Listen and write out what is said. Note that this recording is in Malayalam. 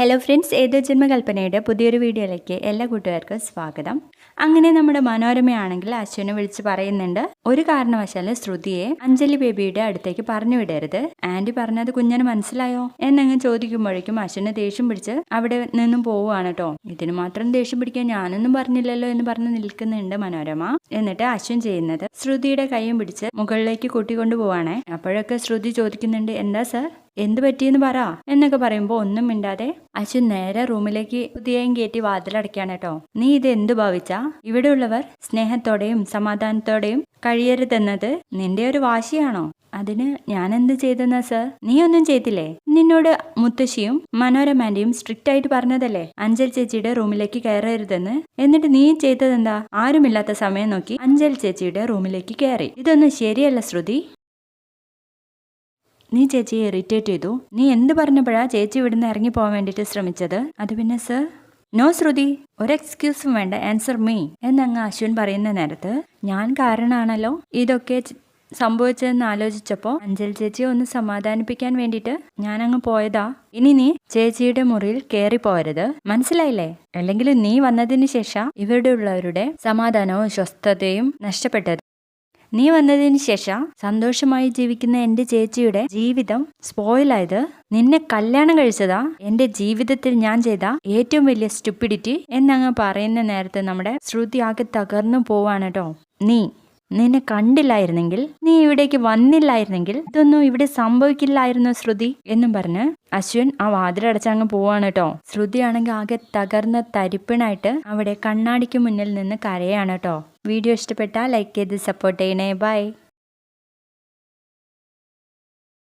ഹലോ ഫ്രണ്ട്സ്, ഏതോ ജന്മകൽപ്പനയുടെ പുതിയൊരു വീഡിയോയിലേക്ക് എല്ലാ കൂട്ടുകാർക്കും സ്വാഗതം. അങ്ങനെ നമ്മുടെ മനോരമയാണെങ്കിൽ അശ്വിനെ വിളിച്ച് പറയുന്നുണ്ട്, ഒരു കാരണവശാലും ശ്രുതിയെ അഞ്ജലി ബേബിയുടെ അടുത്തേക്ക് പറഞ്ഞു വിടരുത്. ആന്റി പറഞ്ഞത് കുഞ്ഞിന് മനസ്സിലായോ എന്നങ്ങ് ചോദിക്കുമ്പോഴേക്കും അശ്വിനെ ദേഷ്യം പിടിച്ച് അവിടെ നിന്നും പോവുകയാണ് കേട്ടോ. ഇതിന് മാത്രം ദേഷ്യം പിടിക്കാൻ ഞാനൊന്നും പറഞ്ഞില്ലല്ലോ എന്ന് പറഞ്ഞ് നിൽക്കുന്നുണ്ട് മനോരമ. എന്നിട്ട് അശ്വിൻ ചെയ്യുന്നത് ശ്രുതിയുടെ കൈയും പിടിച്ച് മുകളിലേക്ക് കൂട്ടിക്കൊണ്ടു പോവാണേ. അപ്പോഴൊക്കെ ശ്രുതി ചോദിക്കുന്നുണ്ട്, എന്താ സർ, എന്ത് പറ്റിയെന്ന് പറ എന്നൊക്കെ പറയുമ്പോ ഒന്നും മിണ്ടാതെ അശ്വിൻ നേരെ റൂമിലേക്ക് പുതിയേയും കയറ്റി വാതിലടയ്ക്കാണ് കേട്ടോ. നീ ഇത് എന്തു ഭാവിച്ചാ? ഇവിടെയുള്ളവർ സ്നേഹത്തോടെയും സമാധാനത്തോടെയും കഴിയരുതെന്നത് നിന്റെ ഒരു വാശിയാണോ? അതിന് ഞാൻ എന്ത് ചെയ്തെന്നാ സർ? നീ ഒന്നും ചെയ്തില്ലേ? നിന്നോട് മുത്തശ്ശിയും മനോരമാന്റെയും സ്ട്രിക്റ്റ് ആയിട്ട് പറഞ്ഞതല്ലേ അഞ്ജൽ ചേച്ചിയുടെ റൂമിലേക്ക് കയറരുതെന്ന്? എന്നിട്ട് നീ ചെയ്തതെന്താ? ആരുമില്ലാത്ത സമയം നോക്കി അഞ്ജൽ ചേച്ചിയുടെ റൂമിലേക്ക് കയറി. ഇതൊന്നും ശരിയല്ല ശ്രുതി. നീ ചേച്ചിയെ ഇറിറ്റേറ്റ് ചെയ്തു. നീ എന്ത് പറഞ്ഞപ്പോഴാ ചേച്ചി ഇവിടുന്ന് ഇറങ്ങി പോകാൻ വേണ്ടിയിട്ട് ശ്രമിച്ചത്? അത് പിന്നെ സർ. നോ ശ്രുതി, ഒരു എക്സ്ക്യൂസും വേണ്ട, ആൻസർ മീ എന്നങ്ങ് അശ്വിൻ പറയുന്ന നേരത്ത് ഞാൻ കാരണമാണല്ലോ ഇതൊക്കെ സംഭവിച്ചതെന്ന് ആലോചിച്ചപ്പോൾ അഞ്ജൽ ചേച്ചിയെ ഒന്ന് സമാധാനിപ്പിക്കാൻ വേണ്ടിയിട്ട് ഞാനങ്ങ് പോയതാ. ഇനി നീ ചേച്ചിയുടെ മുറിയിൽ കയറി പോരുത്, മനസ്സിലായില്ലേ? അല്ലെങ്കിൽ നീ വന്നതിന് ശേഷം ഇവിടെ ഉള്ളവരുടെ സമാധാനവും സ്വസ്ഥതയും നഷ്ടപ്പെട്ടത്. നീ വന്നതിന് ശേഷം സന്തോഷമായി ജീവിക്കുന്ന എന്റെ ചേച്ചിയുടെ ജീവിതം സ്പോയിലായത് നിന്നെ കല്യാണം കഴിച്ചതാ എന്റെ ജീവിതത്തിൽ ഞാൻ ചെയ്ത ഏറ്റവും വലിയ സ്റ്റുപ്പിഡിറ്റി എന്നങ്ങ് പറയുന്ന നേരത്തെ നമ്മുടെ ശ്രുതി ആകെ തകർന്നു പോവാണ് കേട്ടോ. നിന്നെ കണ്ടില്ലായിരുന്നെങ്കിൽ, നീ ഇവിടേക്ക് വന്നില്ലായിരുന്നെങ്കിൽ ഇതൊന്നും ഇവിടെ സംഭവിക്കില്ലായിരുന്നു ശ്രുതി എന്നും പറഞ്ഞ് അശ്വിൻ ആ വാതിലടച്ചങ്ങ് പോവാണ് കേട്ടോ. ശ്രുതിയാണെങ്കിൽ ആകെ തകർന്ന തരിപ്പിണായിട്ട് അവിടെ കണ്ണാടിക്ക് മുന്നിൽ നിന്ന് കരയാണ് കേട്ടോ. വീഡിയോ ഇഷ്ടപ്പെട്ടാൽ ലൈക്ക് ചെയ്ത് സപ്പോർട്ട് ചെയ്യണേ. ബൈ.